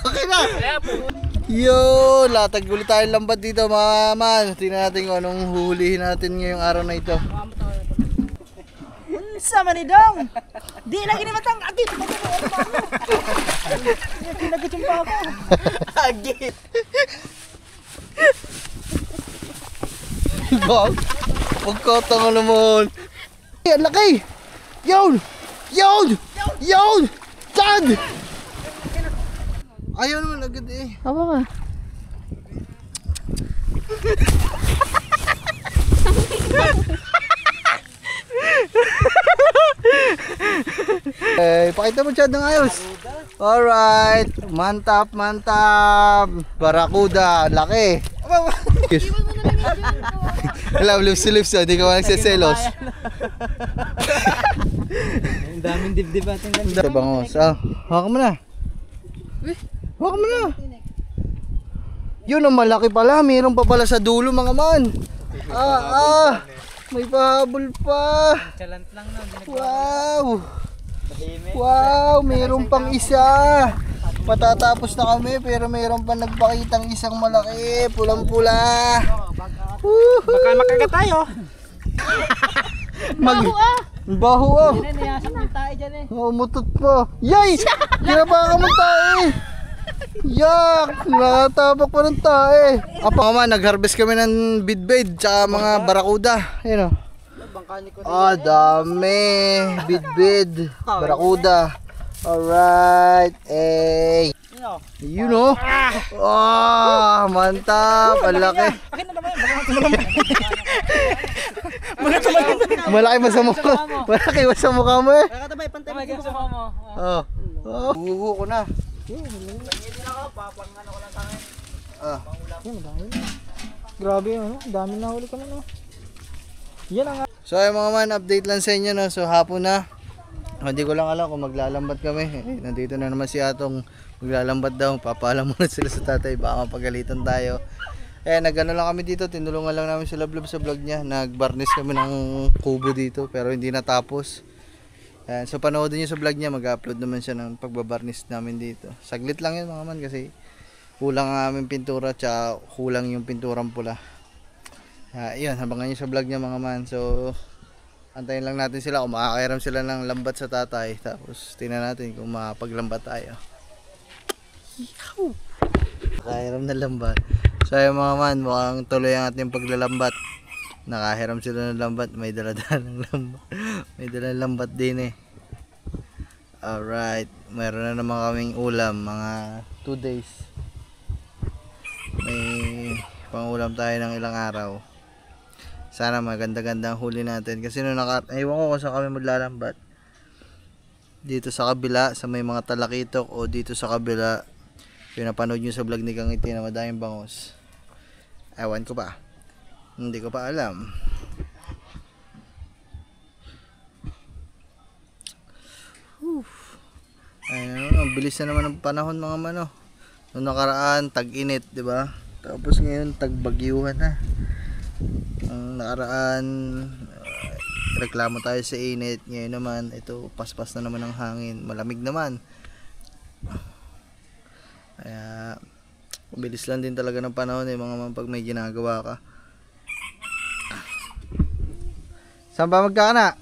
Okay na. Yo, latag ulit tayong lambat dito mga man. Tingnan natin kung anong huhulihin natin ngayong araw na ito. Sama ni Dong. Di lagi ni matang agit. Kinagitsumpa ako. Agit. Gag. Pagkatanga naman. Ang laki. Yun. Yun. Yun. Tad. Ayaw naman agad eh. Apa ka? Pakita mo siya ng ayos. Alright. Mantap, mantap. Barakuda. Laki. Alam, lips-lips. Hindi ka ba nagsiselos? Ang daming dibdib ating ganda. Bangos. Hawak mo na. Hawak mo na. Yun ang malaki pala. Mayroon pa pala sa dulo mga man. May pahabol pa. Chalant lang na. Wow. Wow, mayroon pang isa. Matatapos na kami pero mayroon pa nagpakitang isang malaki. Pulang-pula. Baka makagat tayo. Baho ah. Niyasak ng tayo dyan eh. Umutot pa. Yay! Ginabakan mo tayo. Yak! Natapak pa ng tae. Apa nga nag-harvest kami ng bidbid tsaka mga barakuda. Ayun o. Dami. Bidbid. Barakuda. Alright. Hey. You know? Mantap. Ang laki. Malaki ba sa mukha? Malaki ba sa mukha mo eh? Nakatabay, pantay mo sa mukha mo. Buho ko na. Grabe ano, dami na huli ka na. Yan ang. So ay mga man, update lang sa inyo no. So hapon na. Hindi ko lang alam kung maglalambat kami. Nandito na naman si Atong maglalambat daw. Papaalam muna sila sa tatay, baka mapagalitan tayo. Nagano lang kami dito, tinulungan lang namin si Lablab sa vlog niya. Nagbarnish kami ng kubo dito pero hindi natapos. So panoodin niyo sa vlog niya, mag-upload naman siya ng pagbabarnish namin dito. Saglit lang yun mga man kasi kulang ang aming pintura tsaka kulang yung pinturang pula. Yun, habangan niyo sa vlog niya mga man. So antayin lang natin sila kung makakairam sila ng lambat sa tatay. Tapos tingnan natin kung makapaglambat tayo. Makakairam na lambat. So ayun mga man, mukhang tuloy ang ating paglalambat. Nakahiram sila ng lambat, may dala-dalang lambat. May dalang lambat din eh. Alright, mayroon na naman kaming ulam, mga 2 days. May pangulam tayo ng ilang araw. Sana maganda-gandang huli natin. Kasi nung ewan ko kung saan kami maglalambat. Dito sa kabila, sa may mga talakitok o dito sa kabila. Pinapanood nyo sa vlog ni Kang Iti na madaming bangos. Ewan ko pa. Hindi ko pa alam. Ayun, ang bilis na naman ng panahon mga mano. Noong nakaraan, tag-init, di ba? Tapos ngayon, tag-bagyuhan na. Ang nakaraan, reklamo tayo sa init. Ngayon naman, ito, paspas na naman ng hangin. Malamig naman. Kaya bilis lang din talaga ng panahon eh mga man pag may ginagawa ka. Saan ba magkakana?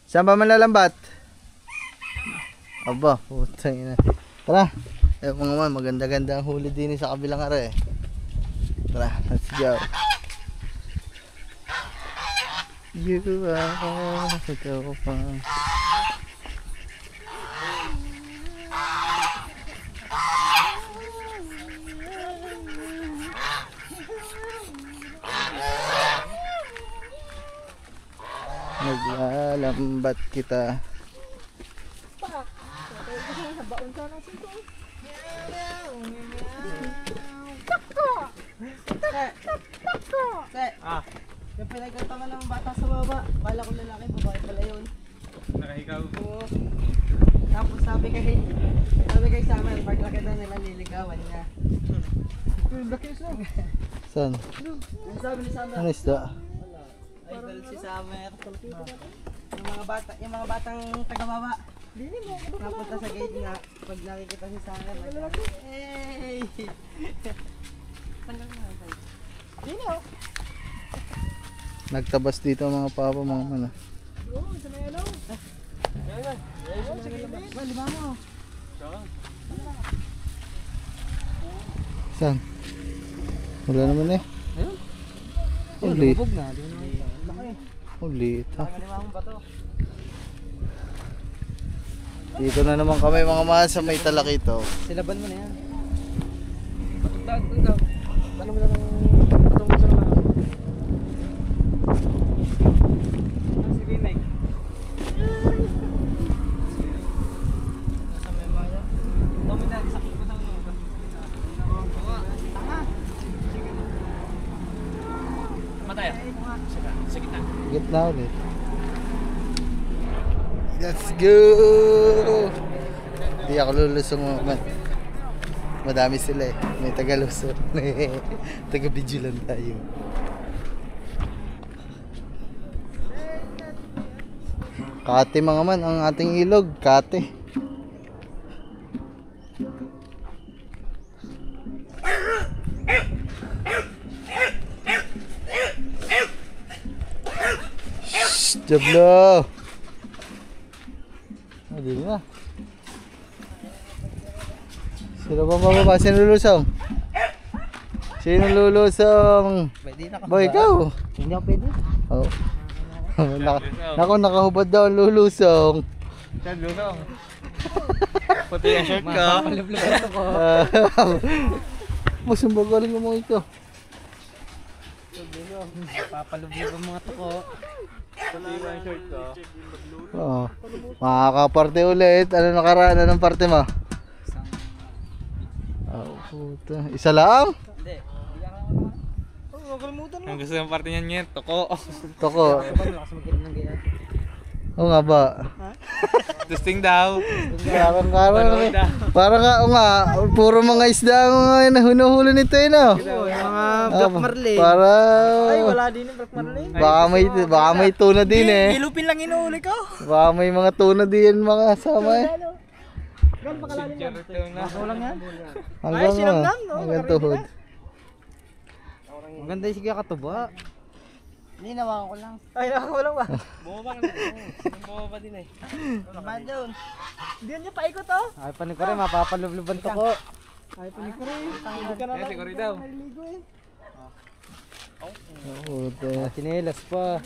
Saan ba manlalambat? Aba, putang ina. Tara. Mga man, maganda-ganda ang huli din sa kabilang are. Tara, let's go. You are so fun. Naglalambat kita. Yung pinagkantaman ng bata sa baba, bala ko lalaki, babae pala yun. Nakahigaw. Oo. Tapos sabi kay Samuel, paglaki daw nila liligawan niya. Laki isla. Saan? Ang sabi ni Samuel, Ano isda? ay Si Summer. Yung mga batang taga-baba. Napunta sa gate na pag nakikita si Summer. Hey! Nagtabas dito ang mga papa mga mana. Lima mo. Saan? Wala naman eh. Ayun. Ulit. Bubog na. Laki. Ulit ha. Lima mo ba to? Dito na naman kami mga mahal sa may Talakito. Silaban mo na yan. Tanong mo lang ng patong mo sa naman. Sige, Mike. Nasa may maya. Dominant, sakit ko sa ulo. Tanga. Matay. Sige na. Gitna ulit. Let's go! Hindi ako lulusong man. Madami sila eh. May taga-lusong. Taga-video lang tayo. Kate mga man ang ating ilog. Kate. Shhh! Jablo! Hindi na. Sino ba mababa? Sino lulusong? Sino lulusong? Pwede na. Boy, ikaw? Hindi ako pwede. Oh. Nako, nakahubad daw ang lulusong. Yan, lusong. Puti ang shirt ko. Malublugan ko. Masumbagalin mo ito. Papalubog ang mga tuko. Puti ang shirt ko. Oo. Makakaparte ulit. Ano nakaraan? Anong parte mo? Oh, puta. Isa lang? Hindi. Ang gusto ng parte niyan ngayon, toko. Toko. Malakas magkirin ng gaya. Oo nga ba? Testing daw. Parang nga, oo nga. Puro mga isda ang hinuhuli nito eh, no? Oo, yung mga Black Marlin. Para... Ay, wala din yung Black Marlin. Baka may tuna din eh. Ilupin lang inuuli ko. Baka may mga tuna din mga kasama eh. Gan, pakalalim yan. Bako lang yan. Hanggang sinamnam, no? hanggang tuhod. Maganda yung sige katuba. Hindi, nawakan ko lang. Ay, nawakan ko lang ba? Bumaba din eh. Naman doon. Hindi niya paikot oh. Ay, panik ko rin, mapapalubluban to ko. Ay, panik ko rin. Hindi ka na lang. Siguro daw. Naliligo eh. Puta. Chinelas pa.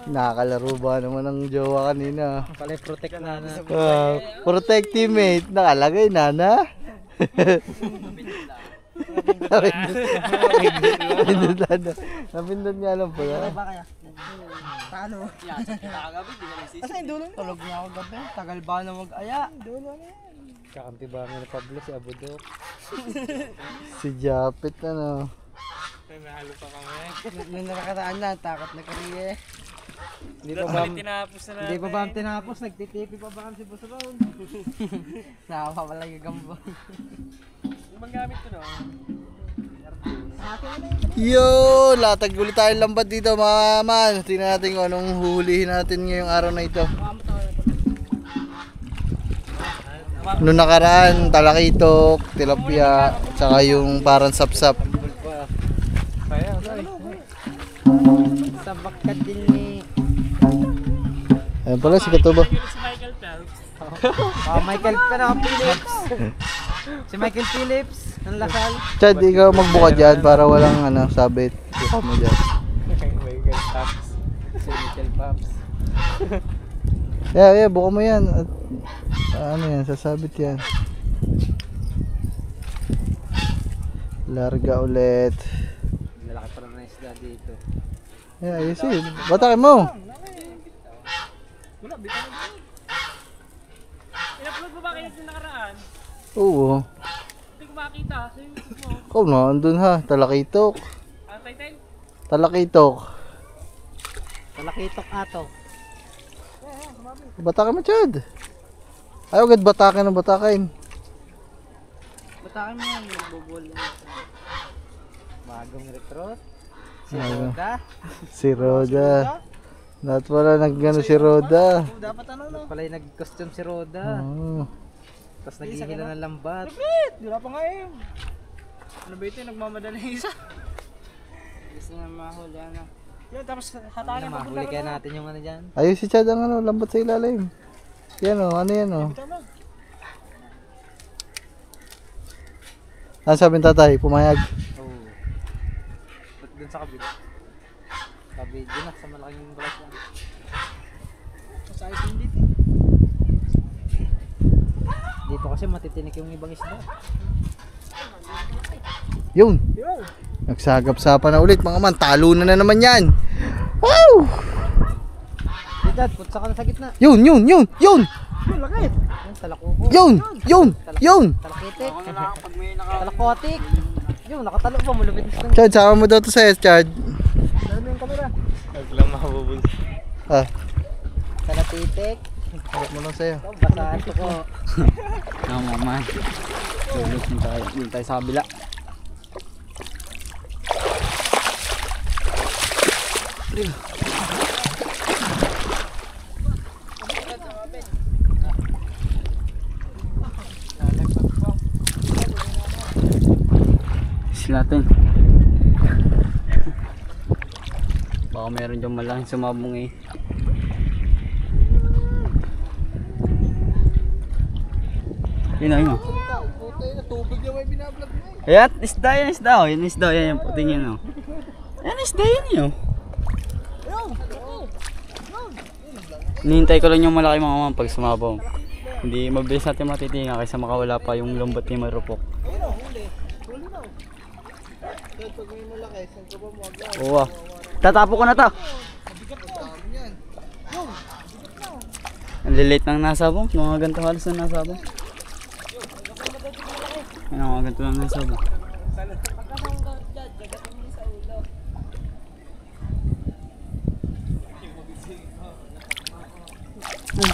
Nakakalaro ba naman ang jowa kanina? Pala protect na na. Protect teammate. Nakalagay nana. Napindot niya lang pala. Ba kaya? Paano? Asa yung dulo? Tulog niya ako gabi. Tagal ba na mag-aya? Dulo na yan. Kakampi ba nga ni Pablo si Abudo? Si Japit ano. Nahalo pa kami. Nung nakataan na, takot na kariye. Hindi pa ba Tinapos na Hindi pa ba ang tinapos? Nagtitipi pa ba kami si Boss Ron? Nakapapala yung gambo. Ibang gamit ko no? Yo! Latag ulit tayong lambat dito mga man. Tingnan natin kung anong huhulihin natin ngayong araw na ito. Noong nakaraan, talakitok, tilapia, tsaka yung parang sapsap. Kaya, Sa bakat din ni... Ayun pala si Katuba. Si Michael Phelps. Michael Phillips. Si Michael Phillips ng Lasal. Chad, ikaw magbuka dyan para walang ano, sabit. Buka mo dyan. Michael Phelps. Si Michael Pops. Yeah, buka mo yan. At, ano yan, sasabit yan. Larga ulit. Lalaki pa rin na isda dito. Yeah, ayusin. Batakin mo. In-upload mo ba kayo sa nakaraan? Oo. Hindi ko makita sa YouTube mo. Ikaw na, andun ha. Talakitok. Ang title? Talakitok. Talakitok ato. Batakin mo, Chad. Ayaw agad batakin ng batakin. Batakin mo yan, magbubol. Bagong recruit. Si Bago. Roda. Si Roda. Dapat wala nag-ano si Roda. Dapat ano no? Pala yung nag-costume si Roda. Oo. Tapos naghihila ng lambat. Wala pa nga eh. Ano ba ito? Nagmamadali yung isa. Gusto na mahuli ano. Yun, tapos Ano hatakin na, mahuli kaya natin yung ano dyan. Ayun si Chad ang ano, lambat sa ilalim. Yan o, ano yan o. Ano sabi ng tatay? Pumayag. Oo. Ba't dun sa kabila? Kabila na, sa malaking balas yan. Sa ayos din dito. Dito kasi matitinik yung ibang isda. Yun. Yun. Nagsagap-sapa na ulit mga man. Talo na naman yan. Wow! Dad, putsa ka na sa gitna. Yun, yun, yun, yun! Yun, lakit. Yung talakuko. Yun, yun, yun! Talakitik. Ako na lang pag may Talakotik. Yung nakatalo pa, malupit na sila. Chad, sama mo daw to sa'yo, Chad. Dala mo yung camera. Naglang mahabubul. Ah, Talatitik. harap mo lang sa'yo. Ito, basahan to ko. Tama man. Dito tayo sa kabila. Isla natin. Baka meron dyan malaking sumabong eh. Yun o, yun o. Ayan, isda yan, isda o. Yan isda, yan yung puting yan o. Ayan, isda yan yun. Nihintay ko lang yung malaki mga mamang pag sumabaw. Hindi mabilis natin matitinga kaysa makawala pa yung lambot ni Marupok. Oo. Tatapo ko na to. Ang lilate ng nasabong. Mga ganito halos na nasabong. Ano mga ganito lang nasabong.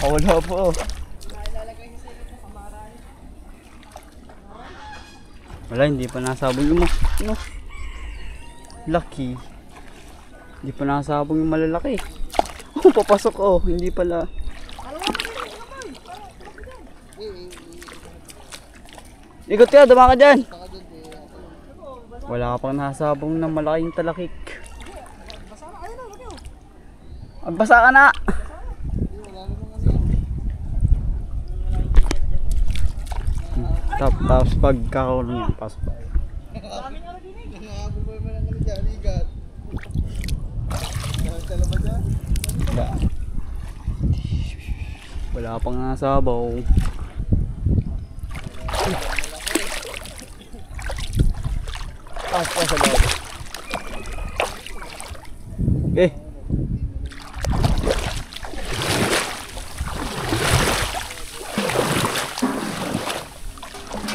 Wala po. Wala, hindi pa nasabong yung no. Lucky. Hindi pa nasabong yung malalaki. Oh, papasok oh, hindi pala. Ikot ka, dama ka dyan. Wala ka pang nasabong ng malaking talakik. Magbasa ka na. Tapos pagkakaulong yan, pasok pa. Wala pang nasabaw. Pasok sa loob. Okay.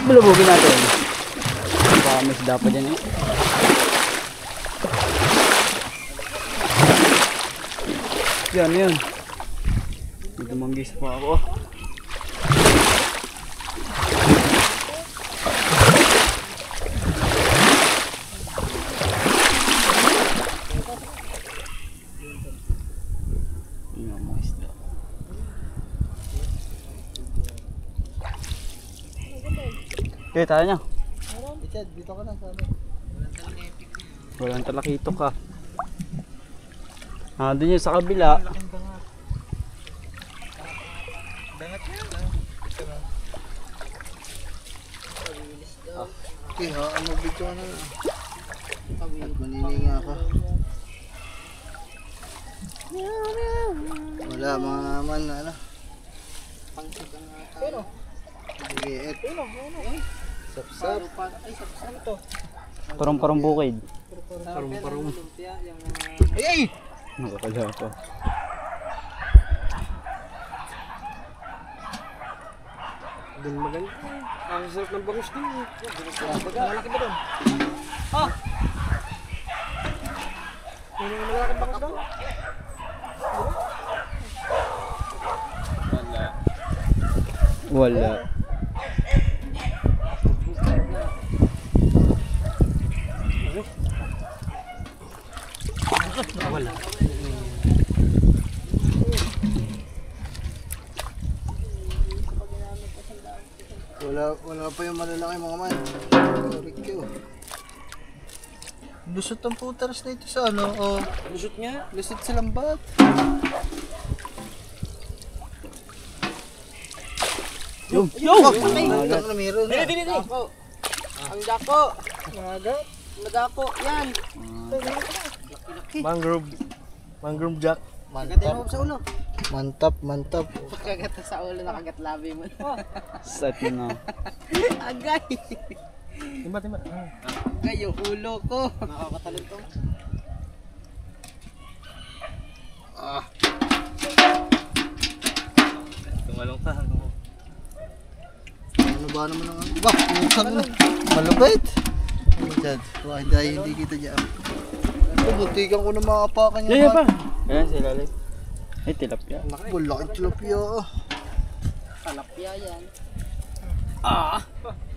Bulubugin natin. Baka may isda pa dyan eh. Yan, yan. May tumanggis pa ako. Yan, mga isda. Okay, tayo niya. Chad, dito ka na sana. Walang talakito ka. Ah, dun yun sa kabila. Okay, ha, ano video na. Manininga ako. Wala mga man, ano. Liit. Sapsap. Parang bukid. Parang. Ay, ay! Nakakala pa. Doon maganda. Ang sarap ng bangus din. Malaki ba doon? Ah! May malaki bangus doon? Wala. Wala. Wala pa yung malalaki mga man. Sorry ko. Lusot ang putaras na ito sa ano. Oh, Lusot nga. lusot sa lambat. Yo! Ang na meron na. Dako. Ang dako. Madako. Yan. Mangrove jack. Kagatin mo sa ulo. Mantap. Pagkagat sa ulo, nakagat labi mo. Set na. Agay. Timba. Agay yung ulo ko. Nakakatalon to. Tumalong ka. Ano ba naman ang ano? Bah, putang na. Malupit. Ano dyan? Dahil hindi kita dyan. Butikan ko na makapakan yung pa. Ayan si Lalay. Ay, tilapia. Wala kang tilapia. Talapya yan. Ah!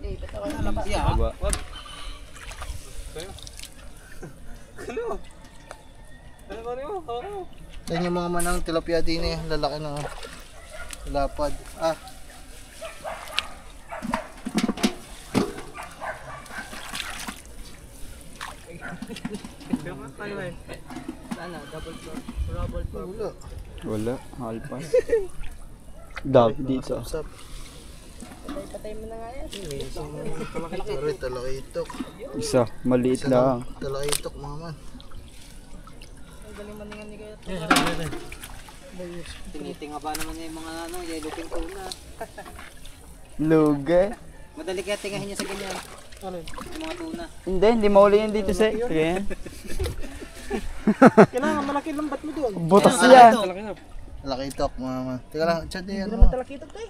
Eh, ba't ako talapya? Aba. Ano ba niyo? Oo. Yan yung mga manang tilapia din eh. Lalaki na. Lapad. Ano, double floor. Rubble floor. Wala. Wala. Halpa. Dab dito. Sap. Patay mo na nga yan. Sorry, talakitok. Isa. Maliit lang. Talakitok mga man. Ang galing maningan ni Gayat. Tinitinga ba naman yung mga yellow pink tuna. Luge. Madali kaya tingahin niya sa ganyan. Yung mga tuna. Hindi mauli yan dito sa. Ayan. Kailangan malaki lang ba't mo doon? Butas yan. Talakitok mga man. Teka lang, chat yan. Hindi naman talakitok to eh.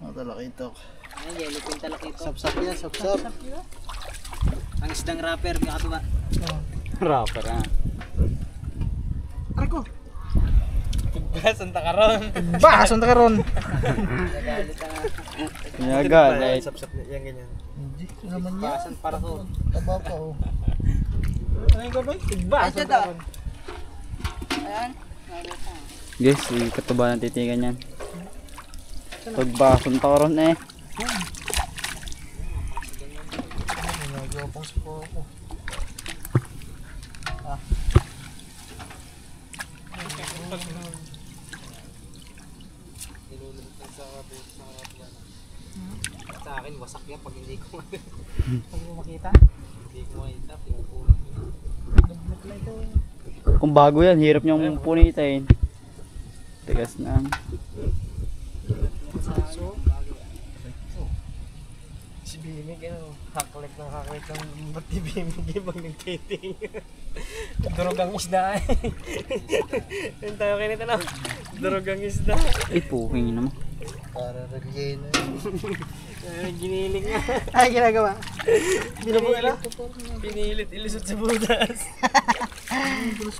Talakitok. Ay, yellow pink talakito. Sapsap yan, sapsap. Ang isdang rapper, may katuba. Rapper ah. Arko! Santa Caron. Bah, sunta ka ron. Nagalit ang Pinagalit. Sapsap yan ganyan. Hindi naman yan. basan para ko. Taba pa oh. Ano yung gabay? Basan daw. Ayan. Guys, yung katuba ng titigan yan. Pagbason taron eh. Ginagawa pang suko ako. Sa akin, wasak yan pag hindi ko makita. Hindi ko makita. Kung bago yan, hirap niyang punitain. Tigas na. Si Bimig, haklik ng ba't di Bimig pag nag-dating. Durog ang isda eh. Yun tayo kinita na. Durog ang isda. Ay, puking naman. Para relyeno. Giniling nga. Ay, ginagawa. Binubuela. Pinilit ilusot sa butas.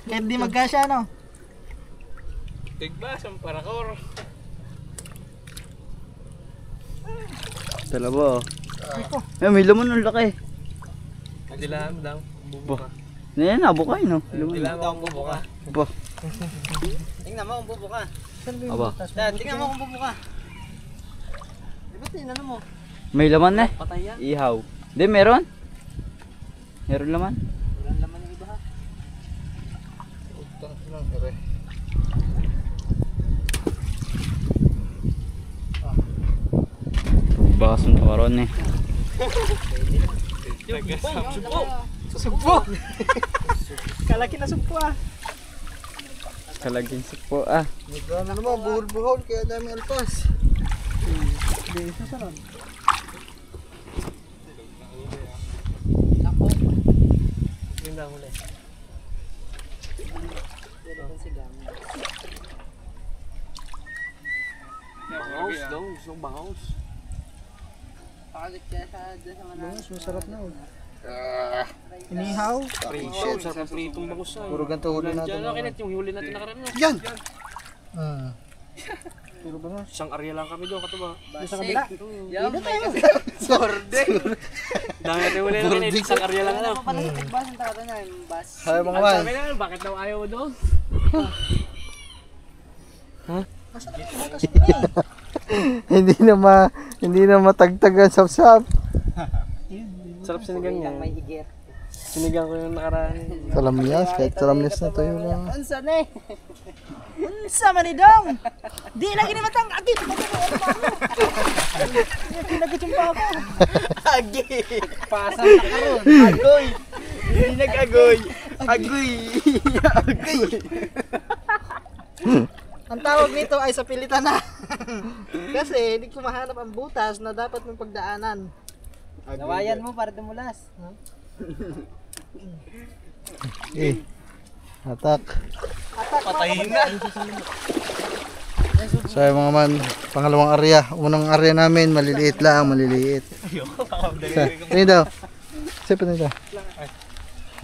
Kahit di magkasya, no? Tigbas ang parakor. Talaba. Eh, may laman ng laki. Dilaan daw. Bubuka. Yan, nabukay no. Dilaan mo ang bubuka. Ba. Tingnan mo kung bubuka. Aba. Tingnan mo kung bubuka. Di ba't tingnan mo? May laman na. Patay yan. Ihaw. Hindi, meron. Meron laman. Walang laman yung iba ha. Utang lang, ere. Bason taron eh. Sumpo! Sumpo! Kalaki na sumpo ah. Kalagin po ah. Ano naman, buhol-buhol, kaya dami alpas. Ako. Yun lang huli. Bangaws daw, gusto kong bangaws. Pakalit kaya sa manang. Masarap na oh. Inihaw. Prito, sarap ang pritong bangus ah. Puro ganito huli natin. Diyan na kinat yung huli natin nakaraan na. Yan! Puro bangus. Isang area lang kami doon katuba. Sa kabila. Yan, may kasi. Sorde. Dami natin huli na kinat, isang area lang ano. Paano sa tigbas ang takata niya? Yung bus. Hay mga Ang man. sabi na, bakit daw ayaw mo doon? Hindi Hindi na matagtag ang sapsap. Sarap sinigang niya. May higit. Sinigang ko yung nakaraan. Talamyas, kahit talamyas na to yung mga. Unsa ni? Unsa man ni dong? Di lagi ni matang agi. Pinagkutsumpa ako. Agi. Pasan na karon. Agoy. Hindi nag-agoy. Agoy. Agoy. Ang tawag nito ay sa pilitan na. Kasi hindi ko mahanap ang butas na dapat mong pagdaanan. Nawayan mo para dumulas. Atak. Patayin na. So yung mga man, pangalawang area. Unang area namin, maliliit lang, maliliit. Ano daw? Sip na daw.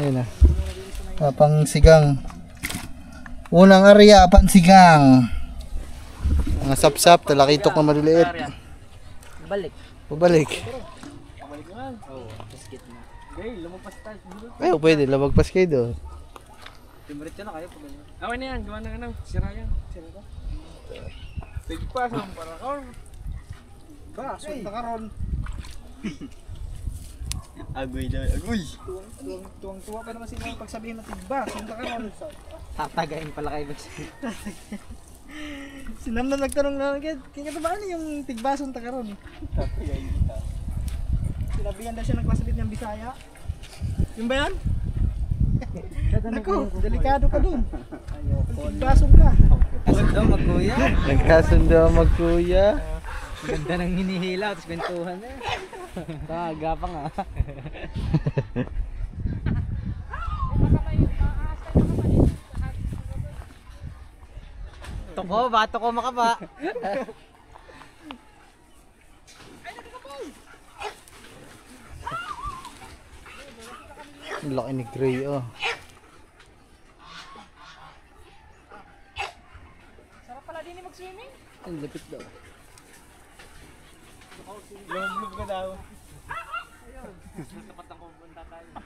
Ayun na. Pang sigang. Unang area, pansigang. Mga sapsap, talakitok na maliliit. Balik. Pabalik. Ay, pwede. Labagpas kayo doon. Diretso na kayo pag ganyan. Okay na yan, gawa na ano. Sira yan. Sira ko. Tigpasan para ko. Ba, sunta ka ron. Agoy daw, agoy. Tuwang-tuwa pa naman sila pag sabihin na tigba. Sunta ka ron. Tatagayin pala kayo. Sinam na nagtanong na agad. Kaya ba ano yung tigba sunta ka ron? Tatagayin ka. Sinabihan daw siya ng klasalit niyang Bisaya. Yung ba yan? Ako, delikado ka dun. Tigbason ka. Kasundo magkuya. Nagkasundo ang magkuya. Ganda ng hinihila, tapos kwentuhan na. Taga pa nga. Toko, bato ko makaba. Ang laki ni Gray, oh. Sarap pala din mag-swimming. Ang lapit daw. Lumblub ka daw.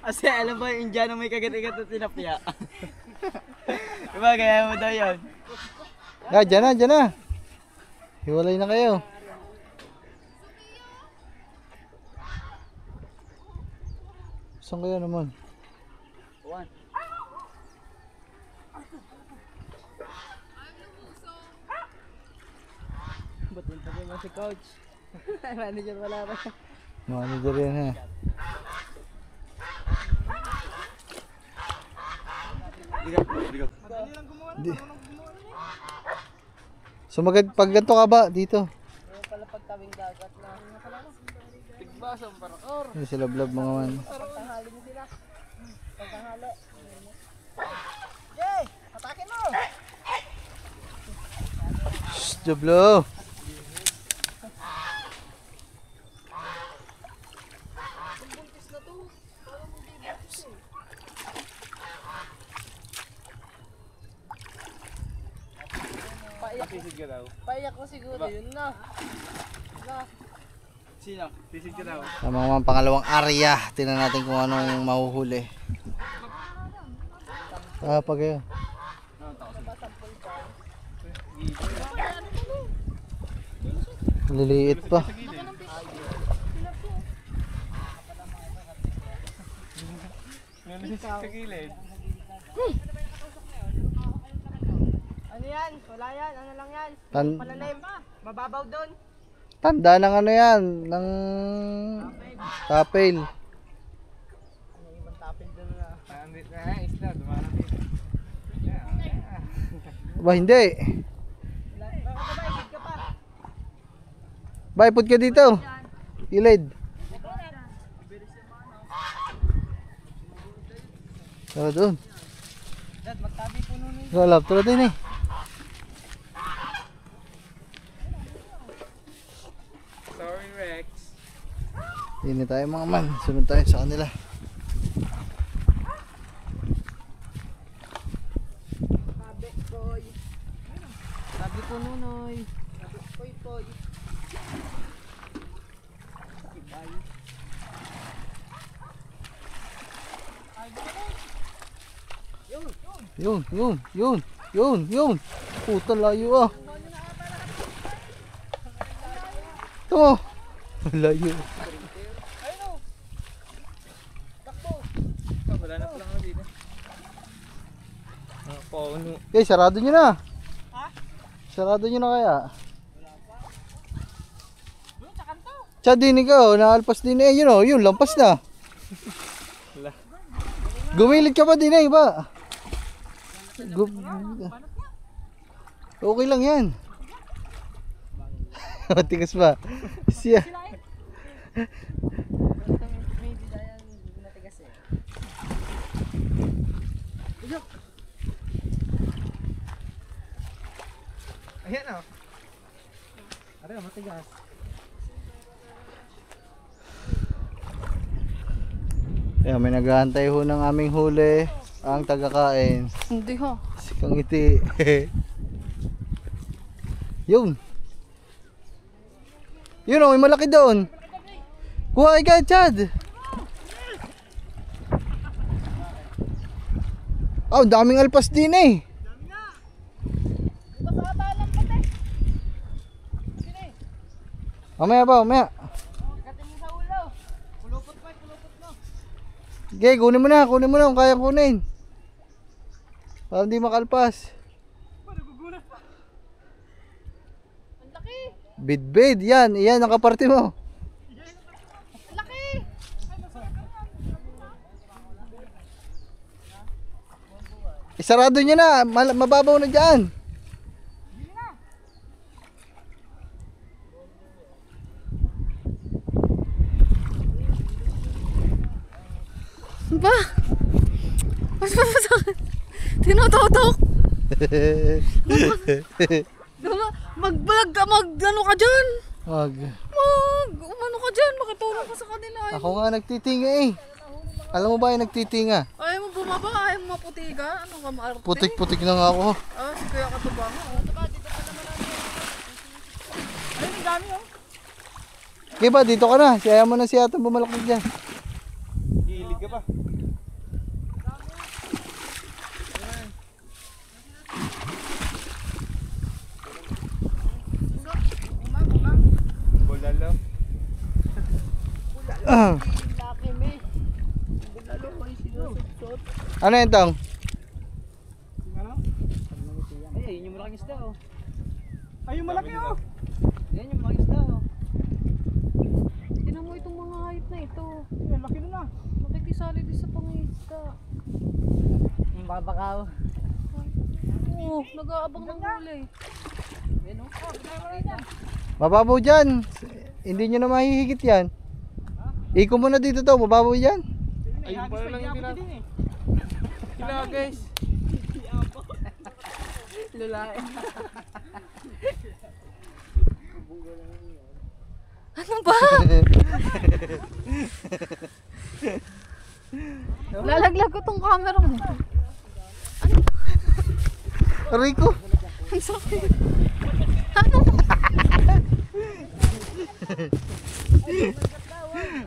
Kasi alam ba yung Indiano may kagat-igat at tinapya? Diba kaya mo daw yun? Ah, dyan na. Hiwalay na kayo. Saan kayo naman? Ba't yung tabi mo si coach? Manager wala ba? Manager yan, ha. Di. So pag ganito ka ba dito? Yung pala pagtawing dagat na. Tigbasan para or. Yung sila vlog mga man. Pagtanghali mo sila. Pagtanghali. Yay! Atakin mo! Shhh, Joblo! Tisid ka daw. Paiyak ko siguro, yun na. Sino? Tisid ka daw. Sa mga man, pangalawang area. Tingnan natin kung anong mahuhuli. Ah, pag kayo. Liliit pa. Nalisis sa gilid. Ano yan? Wala yan. Ano lang yan? Tan Pananim. Mababaw doon. tanda ng ano yan, ng tapel. Ibang tapin doon na. Andit na isda, dumarang. Ba, hindi. Bakit ka pa? Ba, ipod ka dito. Ilid. Tara doon. Dad, magtabi po nun eh. Wala, tara din eh. Sorry Rex. Hindi tayo mga man. Sunod tayo sa kanila. Tabi, boy. Tabi po nunoy. Tabi, boy, boy. Yun. Puta layo ah. Ito mo. Layo. Wala na pala ako dito. Pauno. Okay, sarado nyo na. Sarado nyo na kaya. Chad, din ikaw, naalpas din eh. Yun o, yun, lampas na. Gumilid ka pa din eh, ba? Okay lang yan. Matigas ba? Siya. Ayan o. Ano, matigas. Kaya may naghahantay ho ng aming huli. Ang tagakain. Hindi ho. Si Kangiti. Yun. Yun o, may malaki doon. Kuha ka, Chad. Oh, daming alpas din eh. Mamaya ba, mamaya. Okay, kunin mo na kung kaya kunin. Para hindi makalpas. Bid-bid, yan ang kaparte mo. Isarado niya na, mababaw na dyan. Ba? Mas masakit. Tinututok. Mag-vlog ka, ano ka dyan? Umano ka dyan, makitulong ka sa kanila. Ako nga nagtitinga eh. Alam mo ba yung nagtitinga? Ayaw mo bumaba, ayaw mo maputiga. Ano ka maarte? Putik-putik na nga ako. Si Kuya Katubang. Dito pa naman natin. Ay, ang dami oh. Okay ba, dito ka na. Siya mo na si Atong bumalakad dyan. Hilig ka pa. Bulalo. Ano yun tong? Ay, yun yung malaking isda oh. Ay, yung malaki oh. Yan yung malaking isda oh. Tinan mo itong mga hayop na ito. Yan, laki na na. Makikisali din sa pangisda. Yung babakaw. Oo, nag-aabang ng huli. Yan oh. Mababaw dyan. Hindi nyo na mahihigit yan. Iko mo na dito to, mababaw dyan. Ayun pala lang yung Kila guys. Lulae. Ano ba? Lalaglag ko tong camera mo. Rico. Ang sakit. Ano?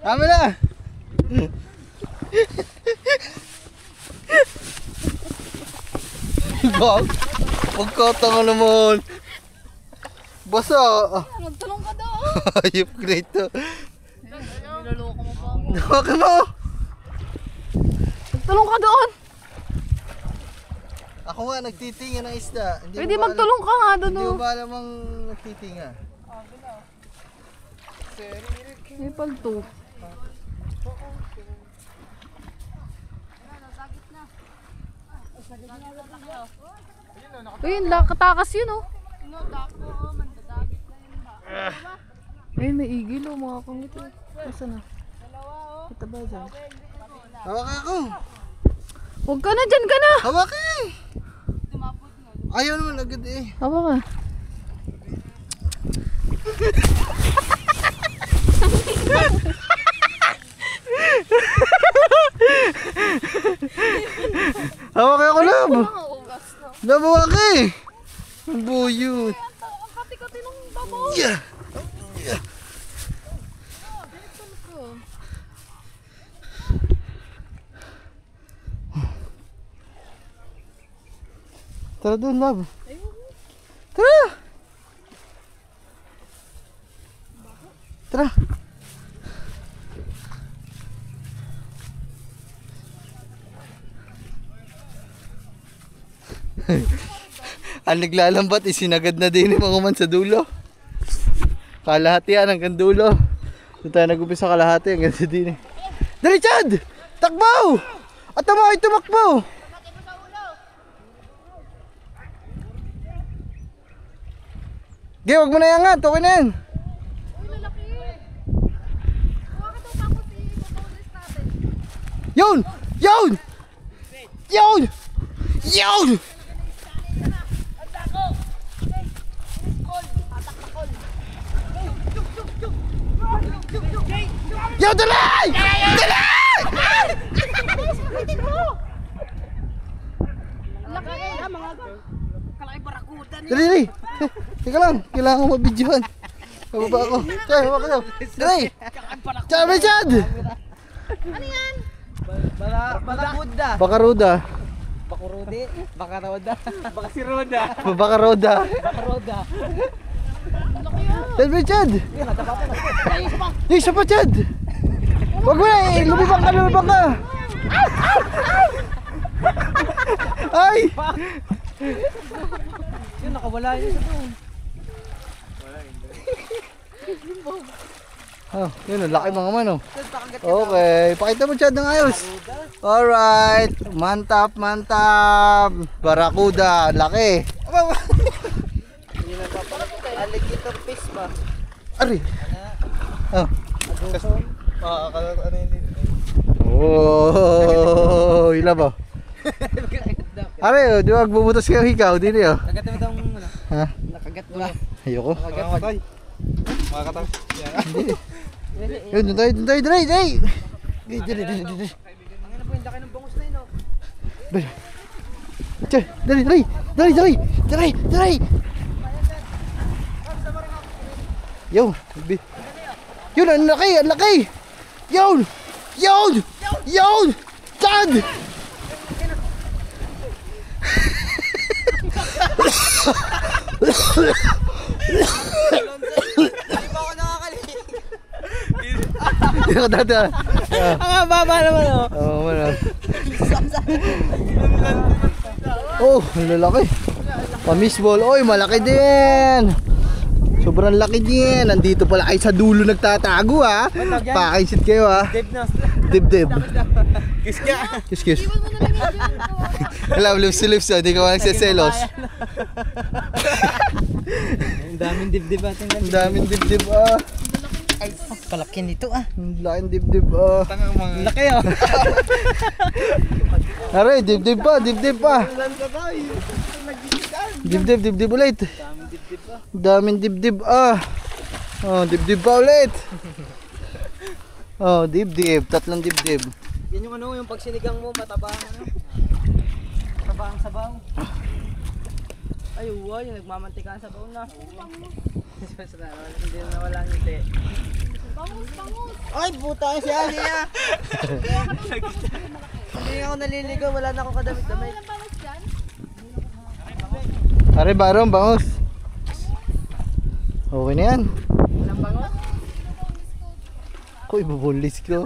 Tama na. Gag. Pagkatanga naman. Basa. Magtulong ka daw. Ayop na ito. Niloloko mo pa ako. Hawakan mo. Magtulong ka doon. Ako nga nagtitinga ng isda. Hindi Pwede mo ba magtulong ka nga doon. Hindi Oh. mo ba alamang nagtitinga? May palto. Ayun, katakas yun oh. Ayun, may igil oh, mga kangiti. Nasaan na? Kita ba dyan? Hawakan ako. Huwag ka na, dyan ka na! Hawakan. Ayaw naman agad eh. Hawa ka. Hawakan ako, Lab. Lab, hawakan eh. Ang buyot. Ang kati-kati ng babaw. Yeah. Tara doon, Lab. Tara. Tara. Ang naglalambat, isinagad na din yung mga man sa dulo. Kalahati yan hanggang dulo. Doon tayo nag-upisa kalahati hanggang sa din. Dali, Chad! Takbo! At tama ay tumakbo! Ge, wag mo na iangat. Okay na yan. Yun! Yun! Yun! Yun! Yo, dali! Dali! Dali, dali! Teka lang, kailangan ko mabidyohan. Bababa ako. Tiyan, bababa ko. Dali! Tiyan, Richard! Barakuda. Bakaruda. Bakurudi. Bakaroda. Bakasiroda. Bakaroda. Bakaroda. Dali, Richard! Yung isa pa, Chad! Wag mo na eh! Lumibang ka, lumibang ka! Ay! Yun, nakawala yun sa doon. Oh, yun, ang laki mga man, oh. Okay, pakita mo, Chad, ng ayos. Alright, mantap, mantap. Barakuda, laki. Alligator fish ba? Ari. Oh. Ano yun dito? Oh, ila ba? Ari, oh, di ba magbubutas kayo hikaw, di niyo? Nakagat mo daw muna. Ha? Nakagat mo. Ayoko. Makakatay. Makakatay. Yun, dun tayo, dali, dali. Dali, dali, dali. Ang ina po yung laki ng bangus na yun, oh. Dali, dali, dali, dali, dali, dali, dali. Yo, yun, ang laki, ang laki. Yun, yun, yun, Chad. Hindi pa ako nakakalimutan. Hindi ko dati. Ang baba naman, oh. Oo, man. Oh, ang lalaki. Pamisball. Oy, malaki din. Sobrang laki din. Nandito pala kayo sa dulo nagtatago, ha. Pakaisit kayo, ha. Dib na. Dib-dib. Kiss ka. Kiss, kiss. Alam, lips to lips, hindi ka walang seselos. Ang daming dibdib atin. Ang daming dib-dib, ah. Ay, palaki nito, ah. Ang laking dib-dib, ah. Tangang mga... Laki, oh. Aray, dib-dib pa, dib-dib pa. Dib-dib, dib-dib ulit. Daming dib-dib, ah. Oh, dib-dib pa ulit. Oh, dib-dib, tatlong dib-dib. Yan yung ano, yung pagsinigang mo, mataba, ano. Mataba ang sabaw. Ay, uwa, yung nagmamantika ang sabaw na. Hindi na nawala ang ngiti. Ay, puta si Ali, ah. Hindi ako naliligaw, wala na akong kadamit-damit. Aray, barong, bangos. Okay na yan. Walang bangos? Ako, ibubulis ko.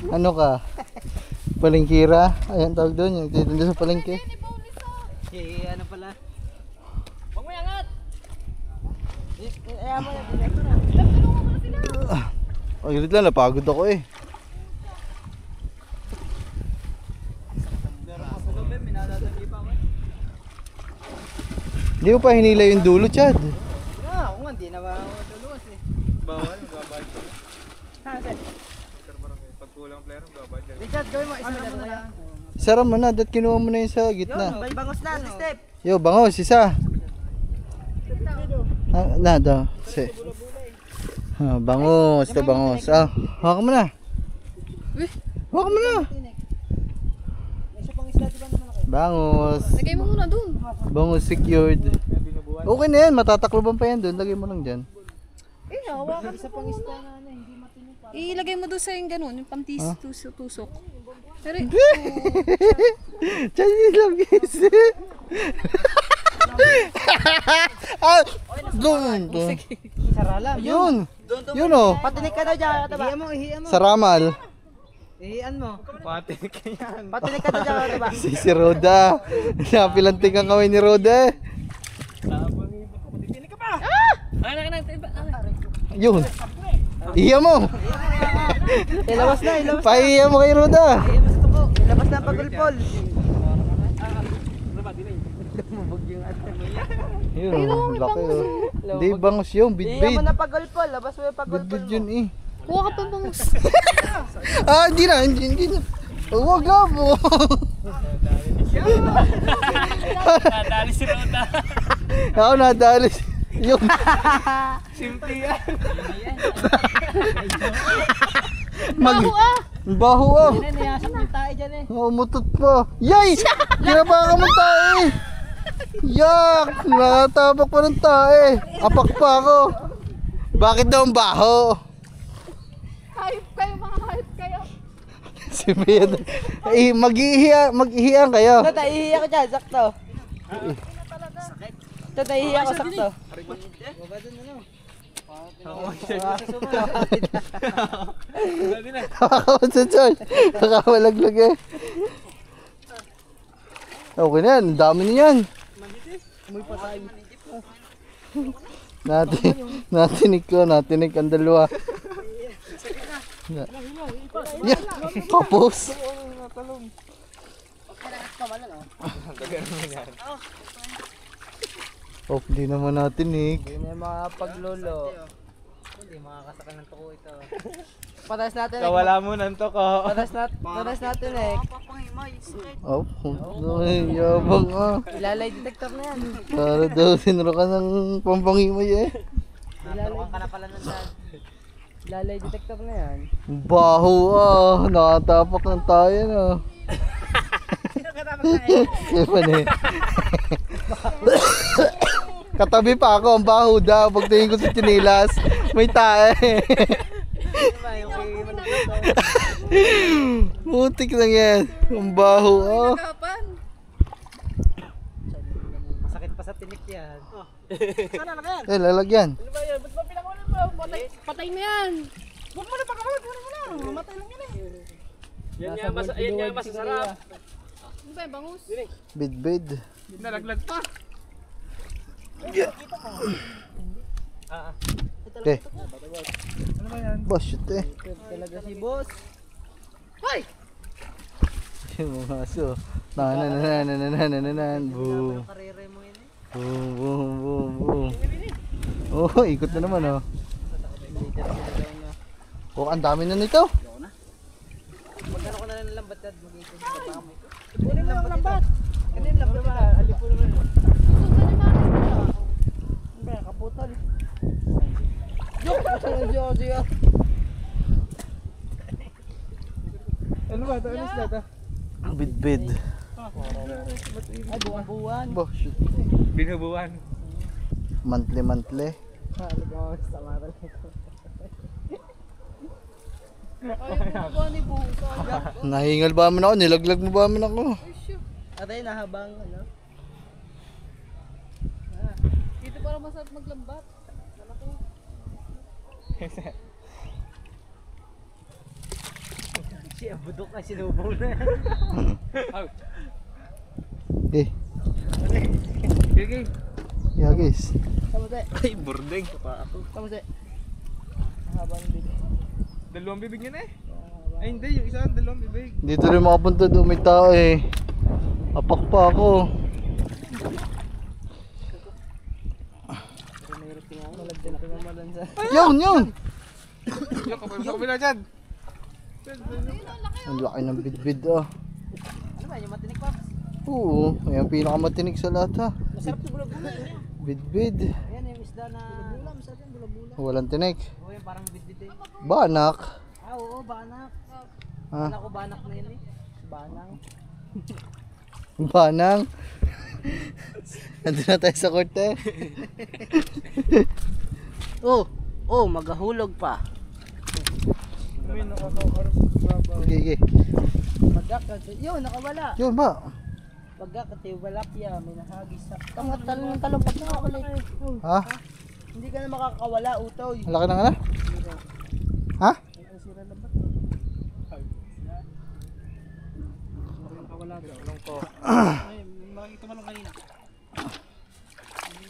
Ano ka? Palengkira? Ayan tawag doon, yung titinda sa palengke. Eh, ano pala? Huwag mo yangat! Ayaw mo yan, bigat na. Ang galit lang, napagod ako eh. Hindi mo pa hinila yung dulo, Chad. Ako nga, hindi na matuluwas eh. Bawal, babay ko. Ha, sir? Pag kulang player, babay ka. Richard, gawin mo, isa na lang. Sara mo na, dat kinuha mo na yung sa Yun, gitna. may bangos na, step. Yo, bangos, isa. Nada, si. Bangos, ito bangos. Hawak mo na. Hawak mo na. May isa pang isla, di ba naman ako? Bangos. Lagay mo muna dun. Bangos secured. Okay na yan, matatakloban pa yan doon. Lagay mo lang dyan. Eh, hawakan Isa pang isla na, hindi matino pa. Ilagay mo doon sa yung ganun, yung tusok. Pero, Diyan yung labis. Doon. Saralam. Yun. Yun oh. Patinig ka daw dyan, taba. Ihiya mo. Sa ramal. Iyan mo. Patinik ka yan. Patinig ka na dyan, diba? Si Roda. Napilanting ang kamay ni Roda eh. Sabang iba ko. Patinik ka pa! Yun. Iya mo. Ilabas na, ilabas. Paiya mo kay Roda. Ilabas ko po. Ilabas na ang pagulpol. Yun, laki oh. Hindi, bangus yung Iyan bidbid. mo na pagulpol. Labas mo yung pagulpol Bidbid mo. yun eh. Kuha ka pa bangus. Ah, hindi na. Huwag ka po. Nadali si Rota. Ako nadali. Yung. Simple yan. Baho ah. Baho ah. Yan, nayasak mo yung tayo dyan eh. Umutot pa. Yay! Kinabakan mo tae. Yak! Natapak pa ng tae. Apak pa ako. Bakit daw ang baho? Hayop kayo, mga hayop kayo. Si Bea. Mag-ihiyan kayo. Ito, tahihiya ko dyan. Sakto. Ito, tahihiya ko. Sakto. Nakakawan sa John. Nakamalaglag eh. Okay na yan. Ang dami niyan. Natinig ang dalawa. Yeah, tapos. Oh, hindi naman natinig. Hindi na mga paglolo. Hindi makakasakal ng tuko ito. Patas natin eh. Kawala mo ng toko. Patas natin eh. Oh, ay, yabang ah. Ilalay detector na yan. Para daw sinuro ka ng pampangimay eh. Naturukan ka na pala ng dad. Ilalay detector na yan. Baho ah. Nakatapak ng tayo na. Sino katapak tayo? Ewan eh. Katabi pa ako, ang baho daw. Pagtingin ko sa chinilas, may tae. Putik lang yan. Ang baho ah. Kapan? Masakit pa sa tinik yan. Sana na yan. Eh, lalagyan. Ano ba yan? Ba't ba pinakunan mo? Patay na yan. Huwag mo na pagkakunan. Huwag mo na. Mamatay lang yan eh. Yan nga masasarap. Ano ba yung bangus? Bid-bid. Nalaglag pa. Eh. Boss, shoot eh. Talaga si boss. Yung mga aso. Nanananananananan. Boom. Karere mo yan eh. Boom, boom, boom, boom. Oh, ikot na naman oh. Oh, ang dami na nito. Magkano ko na lang ng lambat dad. Mag-ikot sa baka mo. Kunin mo yung lambat. Ano yung lambat ba? Alipo naman. Ano ba? Kaputol. Ano ba? Ano sila ito? Bid-bid. Ay, buwan-buwan. Boss, shoot. Binubuan. Monthly. Ano ba? Samaral. Ano ni buhos? Nahingal ba amin ako? Nilaglag mo ba amin ako? Atay, nahabang ano? Dito para masarap maglambat. Siya, budok na sinubo na. Eh, Gigi. yeah guys. Kamute. Ay, burdeng. Kamute. Nahaba ng bibig. Dalawang bibig yun eh. Ay hindi, yung isa dalawang bibig. Dito rin makapunta doon may tao eh. Apak pa ako. Malagdan ko naman lang sa... Yun! Yung kapag sa kabila dyan. Ang laki ng bidbid ah. Ano ba, yung matinik paps? Oo, ayan pinakamatinig sa lahat ha. Masarap yung bula-bula. Bidbid. Ayan yung isda na... Bula-bula, masarap yung bula-bula. Walang tinik. Oo, yung parang bidbid eh. Banak. Ah, oo, banak. Ha? Anak ko banak na yun eh. Banang. Banang. Nandun na tayo sa korte. Oh, magahulog pa. Okay. Pagkakati, yun, nakawala. Yun ba? Pagkakati, walapya, may nahagis sa... Talong ng talong pag nakawala. Ha? Hindi ka na makakawala, utoy. Ang laki na nga na? Ha? Ang sira na ba?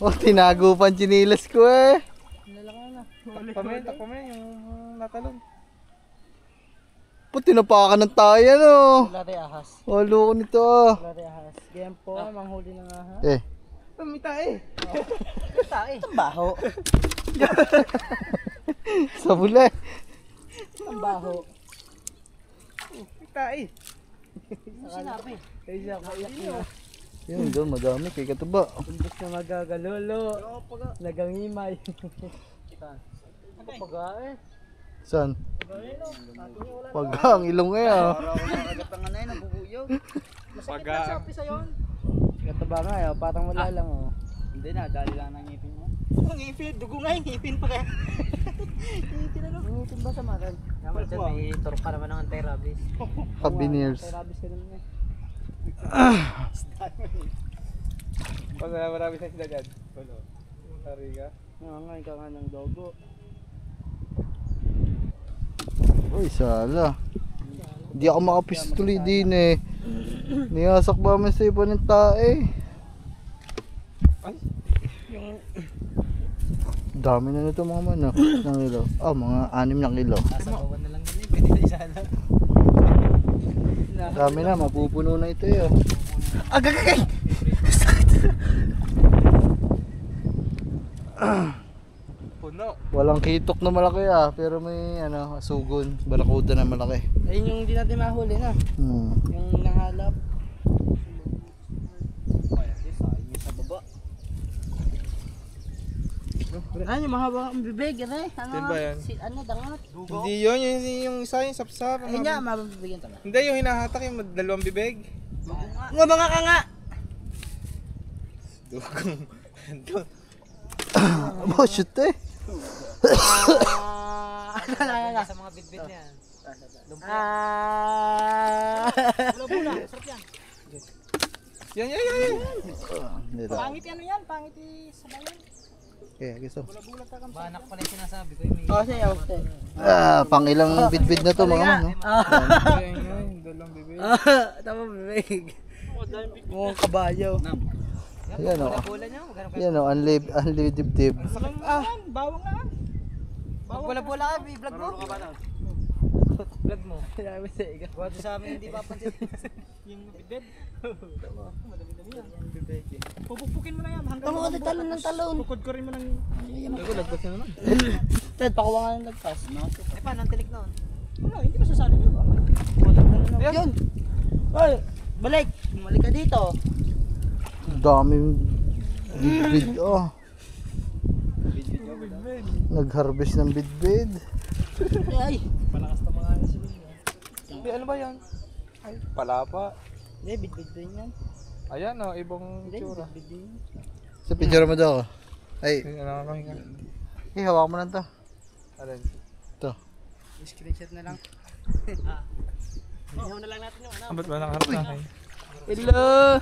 Oh, tinago pa ang chinilas ko eh. Takpamen, yung natalon. Puti tinapakan ng tayo no. Wala tayo ahas. Walo ko nito ah. Wala tayo ahas. Ganyan po, manghuli ng ahas. Eh. May tae. Tae. Tambaho. Sa bula eh. Tambaho. May tae. Sinabi. Kaya siya kaiyak niya. Yun doon, madami kay kataba. Imbes na magagalolo. Nagangimay. Ano paga eh? Saan? Pagang ilong eh ah. Nagatangan na yun, nabubuyo. Masakit Paga. na sa pisa yun. Kataba nga eh, parang wala lang oh. Hindi na, dali lang ng ngipin mo. Ang ngipin, dugo nga yung ngipin pa kaya. Ngipin ano? Ngipin ba sa maral? Naman dyan, may turok ka naman ng anti-rabies. Habineers. Anti-rabies ka naman eh. Pag marami sa sila dyan. Ano? Tari ka? Nangangain ka nga ng dogo. Uy, sala. Hindi ako makapistuloy din eh. Niyasak ba man sa iba ng tae? Dami na nito mga man ah. Ng kilo. Ah, mga 6 na kilo. Sasabawan na lang din eh, pwede na isala. Dami na, mapupuno na ito eh. Agagagay! Puno. Walang kitok na malaki ah, pero may ano, sugon, barakuda na malaki. Ayun yung hindi natin mahuli na. Yung nanghalap. Sa baba. Ano yung mahaba ang bibig yan eh? Ano? Yan ba yan? Ano, dangat? Hindi yun, yung isa yung sapsap. Ayun nga, mabibigyan talaga. Hindi, yung hinahatak yung dalawang bibig. Nga mga ka nga! Dugong. Oh, shoot eh. Sa mga bitbit niya. Bula-bula, sarap yan. Yan. Dito. Pangit ano yan, pangit sabayan. Okay, gusto. Banak pala yung sinasabi ko. Oo, siya yung Ah, pang ilang bidbid na to mga man. No? Yan, yung dalawang bibig. Tama bibig. Mukhang kabayo. Yan o. Bula niya, maghanap Yan o, unli dibdib. bawang na. Bula-bula ka, i-vlog mo. Vlog mo. Sabi sa iga. Buhat sa amin hindi papansin. Yung bibig. Madami-dami yan. Pupukin mo na yan. Hanggang mo talon ng talon. Pukod-kurin mo ng... Ako, lagpas na naman. Ted, pakuha nga ng lagpas. Eh, paano ang tinik noon? Wala, hindi masasali yun. Yun! Oy, balik! Bumalik ka dito. Daming bidbid oh. Nag-harvest ng bidbid. Ay! Malakas na mga sila. Hindi, ano ba yan? Ay, palapa. Hindi, bidbid din yan. Ayan o, ibang Hindi, tsura. bidbid din yan. Sa picture mo daw. Ay, Ay, nakakahinga. hawak mo lang to. Alin? To. Screenshot na lang. Hindi na lang natin yung ano. Ba't ba nakaharap na kayo? Hello!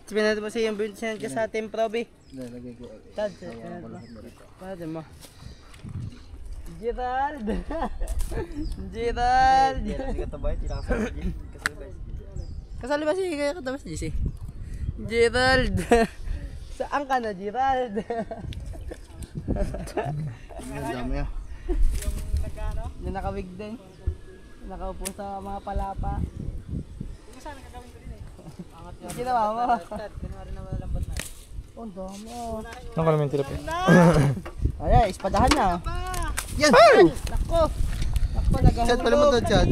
Pinatid mo siya yung sinad ka sa ating probe. Tad, sinad mo. Pinatid mo. Gerald! Gerald! Hindi ka tabay, tinakasal din. Kasali ba si kaya katabas si JC? Gerald! Saan ka na, Gerald? Ang dami ah. Yung nakawig din. Nakaupo sa mga palapa. Ginawa mo. Oh, ang dami oh. Ano ka naman tilapin? Ayan, ispadahan na. Yan! Nako! Nako, nagahulog. Chad, pala mo to, Chad.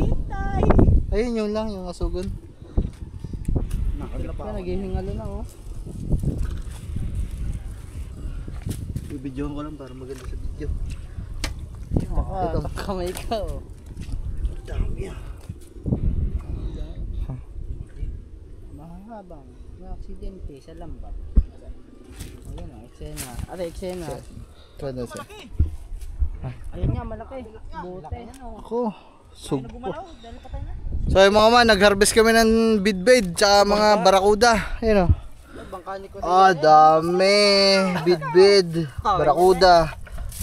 Ayun yung lang, yung asugon. Yan, naghihingalo na oh. Bibidyohan ko lang para maganda sa video. Baka, kamay ka oh. Dami ah. Mahabang. May aksidente sa lambat. Ayun oh, eksena. Aray, eksena. Kaya na siya. Ayun nga, malaki. Bote. Ako, sugpo. So yung mga man, nag-harvest kami ng bidbid tsaka mga barakuda. Ayun o. Bangkani ko Ah, dami. Bidbid. Barakuda.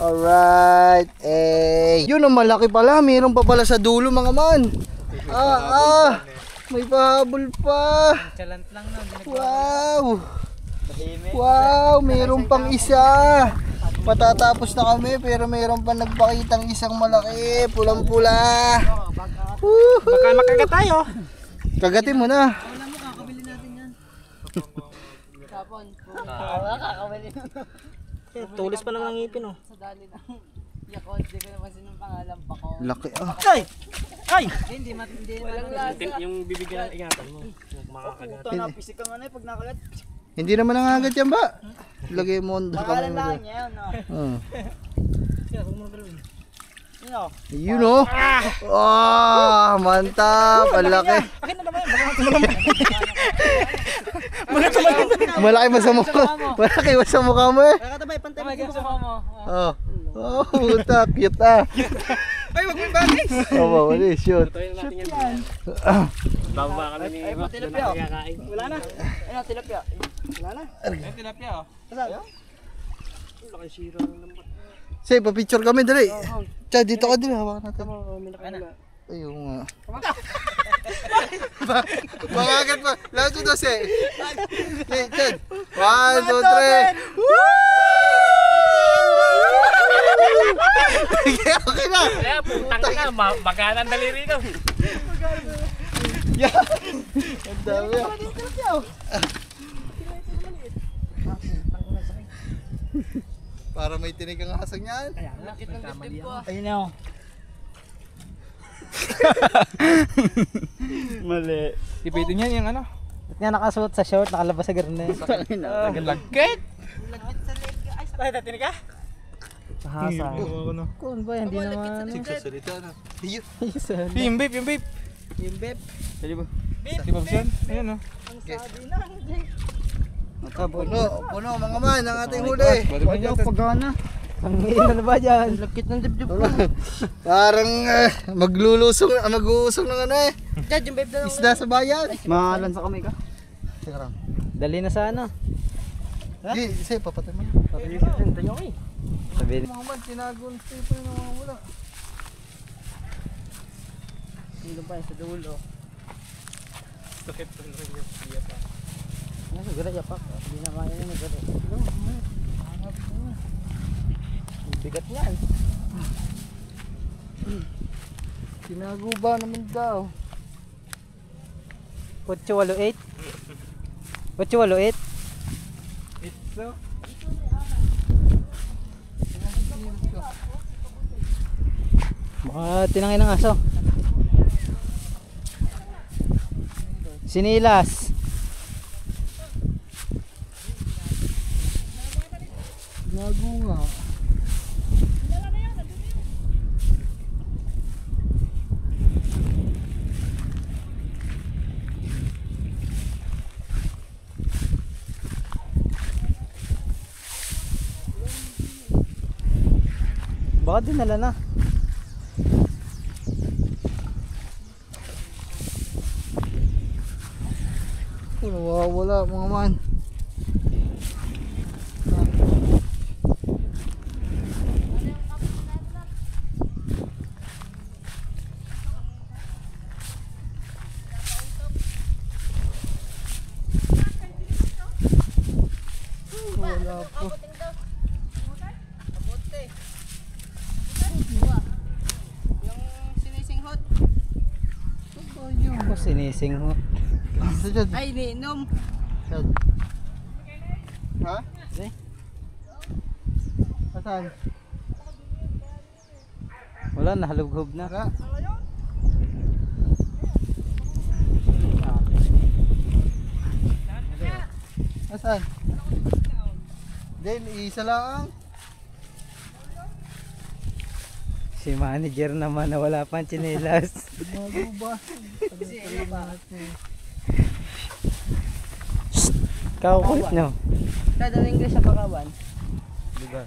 Alright. Eh, yun ang malaki pala. Mayroon pa pala sa dulo mga man. May pahabol pa. Chalant lang no. Wow. Wow, mayroon pang isa. Matatapos na kami pero mayroon pa nagpakitang isang malaki, pulang-pula. Baka makagat tayo. Kagatin mo na. Wala mo, kakabili natin yan. Kapon. Wala, kakabili na. Tulis pa naman ang ngipin oh. Sa dali na. Yakot, di ko naman sinong pangalan pa ko. Laki ah. Ay! Ay! Hindi, walang lasa. Yung bibigyan ng ingatan mo. Makakagat. Ito, napisik ka nga na pag nakagat. Hindi naman nangagat yan ba? Lagay mo ang Pangalan lang niya yun, no? Yun, Yun oh. Ah, mantap. Ang laki. Akin na naman yun. Malaki ba sa mukha? Malaki ba sa mukha mo eh? Nakatabay, pantay mo. Oh. Oh, puta, cute ah. Ay, wag mo yung bagay. Oh, wala, shoot. Tutuin natin yan. Bababa kami ni Ay, Rob. tilapia. Doon natin kakain. Wala na. Ayun, tilapia. Wala na. Ay, tilapia oh. Saan? Laki sira ng lambat. Say, pa-picture kami, dali. Chad, dito ka dali, hawakan natin. Ano? Ayun nga. Mangagat pa. Lahat ito, say. Okay, Chad. 1, 2, 3. Okay, okay na. Kaya putang ka, magana ang daliri ko. Ang dami ah. Para may tinig ang hasang yan. Lakit ng dibdib ko. Ayun na. Mali. Ipitin niya yung ano? Ba't nga nakasuot sa short, nakalabas sa garne. Lagkit! Ay, tatinig ka? Sahasa. Ano? Kung ba, hindi naman. Sigsasalita na. Iyo. Yung vape, yung vape. Yung beb. Pwede ba? Di ba yan? Ayan oh. Puno, mga man, ang ating huli. Ayaw, pagana. Ang ano ba dyan? Lakit ng dibdib ko. Parang mag-uusong ng ano eh. Dad, yung babe na lang. Isda sa bayan. Mahalan sa kamay ka. Teka lang. Dali na sa ano. Di, isa, papatay mo. Sabi Mga man, tinagon pa yung mga wala. Dito pa sa dulo. Sakit pa rin yung siya pa. Ano, gara yapak. Hindi na kaya yun, gara. Bigat niyan. Tinago ba naman daw? 888. 888. Ito. Baka tinangin ng aso. Sinilas. Tinago nga. Baka dinala na. Nawawala mga man. Wala po. Ako sinisinghot. Sa dyan. Ay, niinom. Saan? Ha? Eh? Saan? Wala, nahalubhob na. Wala. Saan? Then, isa lang. Si manager naman na wala pang tsinelas. Bago ba? Kakulit no. Kada English sa Pakawan. Diba?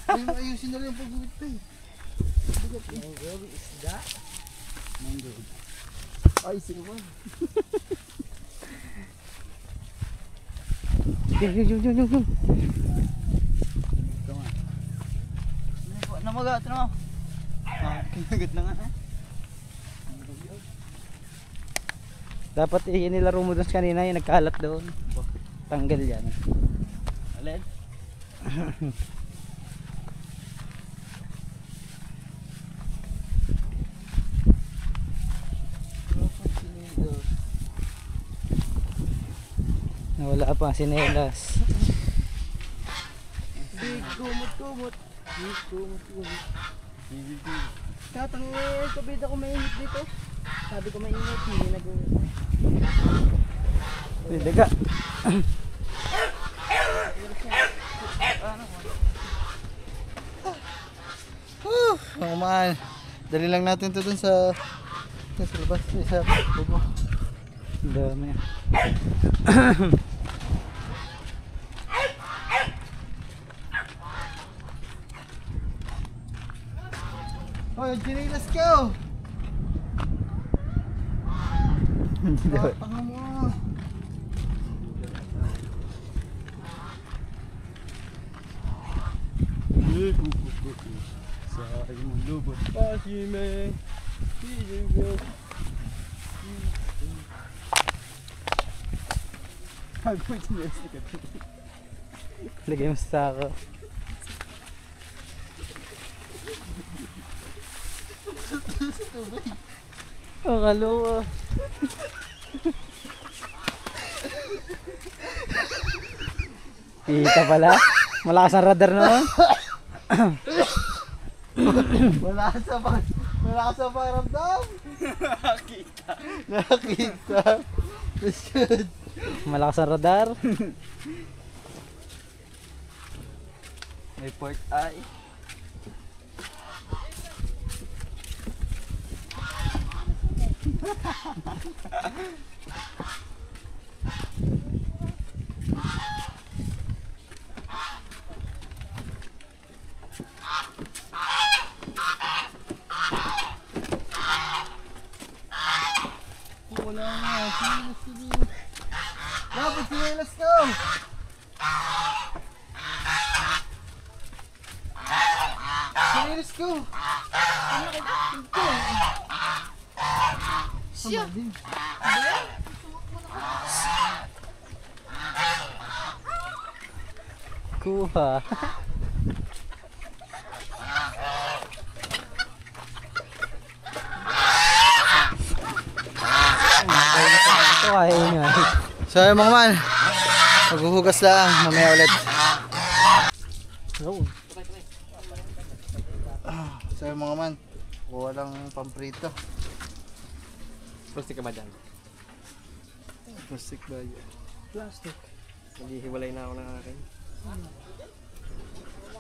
Ay, ayusin na lang yung pag-uwit pa eh. Ay, sinuwan. Yung. maga. Ito naman. Kinagat na nga. Dapat inilaro mo doon kanina yung nagkalat doon. Tanggal yan. Alin? Nawala pa ang sinelas. Kumot. Tatangin, kabid ako mainit dito. Sabi ko mainit, hindi nag-uwi. Daga. Mga man. Dali lang natin to dun sa labas. Sa bubo. Dami. Hoy, ginilas ko! Tanga mo! Sa imong lubot pasime. Lagay mo sa ako. Oh, kaloka. Kita pala. Malakas ang radar naman. Wala ka sa pakiramdam! Nakita! Masyad! Malakas ang radar. May port eye. Wala nga, dapat sinilas ko! Sinilas ko! Siya! Kuha. Ito kaya nyo. So yun mga man, maghuhugas lang, mamaya ulit. So yun mga man, kuha lang pamprito. Plastic ka ba dyan? Plastic ba yun? Plastic. Naghihiwalay na ako ng akin.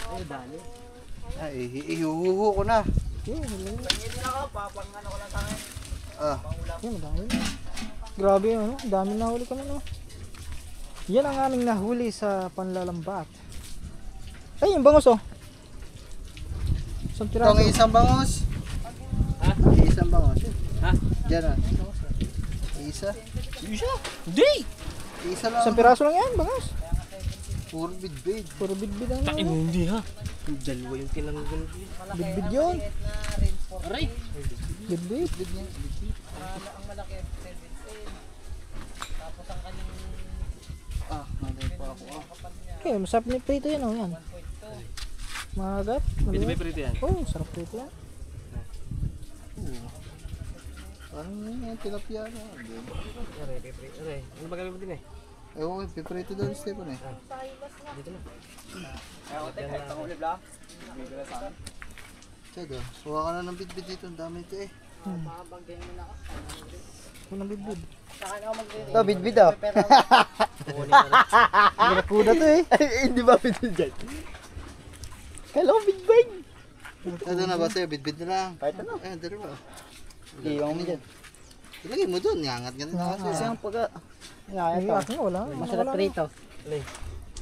Ay, dali. Ay, ihuhuho ko na. Ah, Yun, dami. Grabe yun, ano? Dami nahuli ka na, no? Yan ang aming nahuli sa panlalambat. Ay, yung bangos, oh. Isang piraso. itong isang bangos. Ha? Isang bangos. Ha? Diyan ah. Isa. Isa? Hindi! Isa lang. Isang piraso lang yan, bangos. Puro bidbid. Puro bidbid ang Takin mo, hindi ha. Yung dalawa yung tinanggal ko. bidbid yun. Aray! Bidbid. Ah, nandun pa ako ah. Okay, masarap ni prito yan, oh, yan. Magat. Pwede ba prito yan? Oh, sarap prito yan. Parang yun yung tilapia na. Aray, prito. Aray, ano ba gawin mo din eh? Eh, okay, piprito daw ni Stephen eh. Dito na. Tiyago, kuha ka na ng bidbid dito. Ang dami ito eh. Unang bidbid. Ito, bidbid ah. Kuda to eh. Hindi ba bidbid dyan? Kala ko bidbid. Ito na ba sa'yo? Bidbid na lang. Kahit ano? Eh, dalawa. Iwan mo dyan. Ilagay mo doon. Ngangat nga na kasi. Kasi ang pagka... Ay, akin wala. Masarap prito. Alay.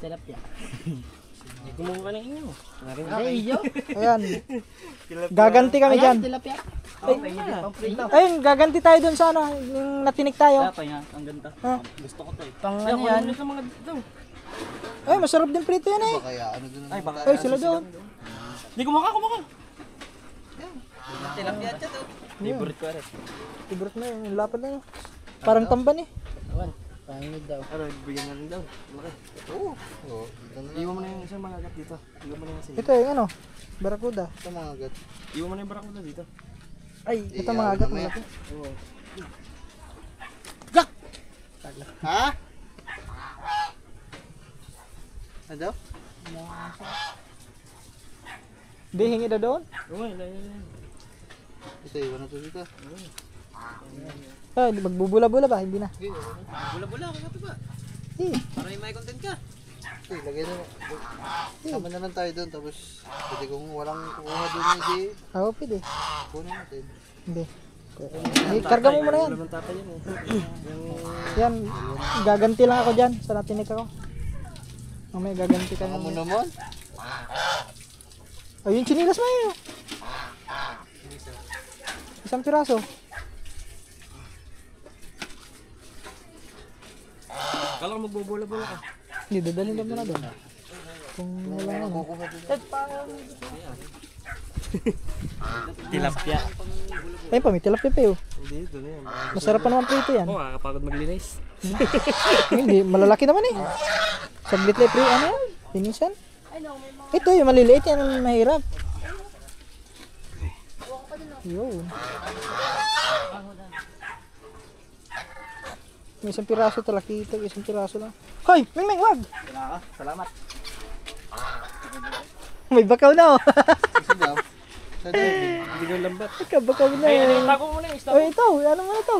Tilapia. Hindi kumuha ng inyo. Ay, iyo. Ayan. Gaganti kami dyan. Tilapia. Ayun, gaganti tayo dun sa ano, yung natinik tayo. Tapay nga, ang ganda. Ha? Gusto ko to eh. Pang Ay, ano kunin yan. mo na sa mga dito. Ay, masarap din prito yan eh. Kaya ano doon? Ay, baka. Ay, sila doon. Hindi, kumaka. Tilapia dyan to. Favorite ko rin. Favorite na yung lapad na yun. Parang tamban eh. Pangit daw. Ano, bigyan na rin daw. Malaki. Oo. Oo. Ito na. Iwan mo na yung isang mga agat dito. Iwan mo na yung isa. Ito yung ano, barakuda. Ito mga agad. Iwan mo na yung barakuda dito. Ay, ito Iyaw mga agat mamaya. malaki. Oo. Ha? Ano? Hindi, hingi daw doon. Oo, yan. Ito, iwan na ito dito. Ah, magbubula-bula ba? Hindi na. Bula-bula ako nga ba? Hindi. Para may content ka. Okay, lagay na. Sama na lang tayo doon. Tapos, pwede kung walang kukuha doon, hindi. Oo, pwede. Kunin natin. Hindi. Ay, karga mo muna yan. Wala tatay yan eh. Yan, gaganti lang ako dyan sa natinik ako. Mamaya gaganti ka Saka mo naman. naman. Ayun, chinilas mo yun. Isang piraso. Kala ko magbubula-bula ka. Hindi, dadalhin lang muna doon. Kung wala na. Kukuha doon. Tilapia. Ayun pa, may tilapia pa yun. Hindi, ito na yan. Masarap pa naman prito yan. Oo, kakapagod maglinis. Hindi, malalaki naman eh. Saglit lang prito, ano yan? Finisan? Ito yung maliliit, yan ang mahirap. Yun. May isang piraso talaki, isang piraso lang. Hoy! Mingming, wag! Salamat. May bakaw na oh. Isa daw. Sa daw. Hindi ko lambat. Bakaw na Ay, ano eh. yung tago mo na yung Oh, ito, ano mo na ito?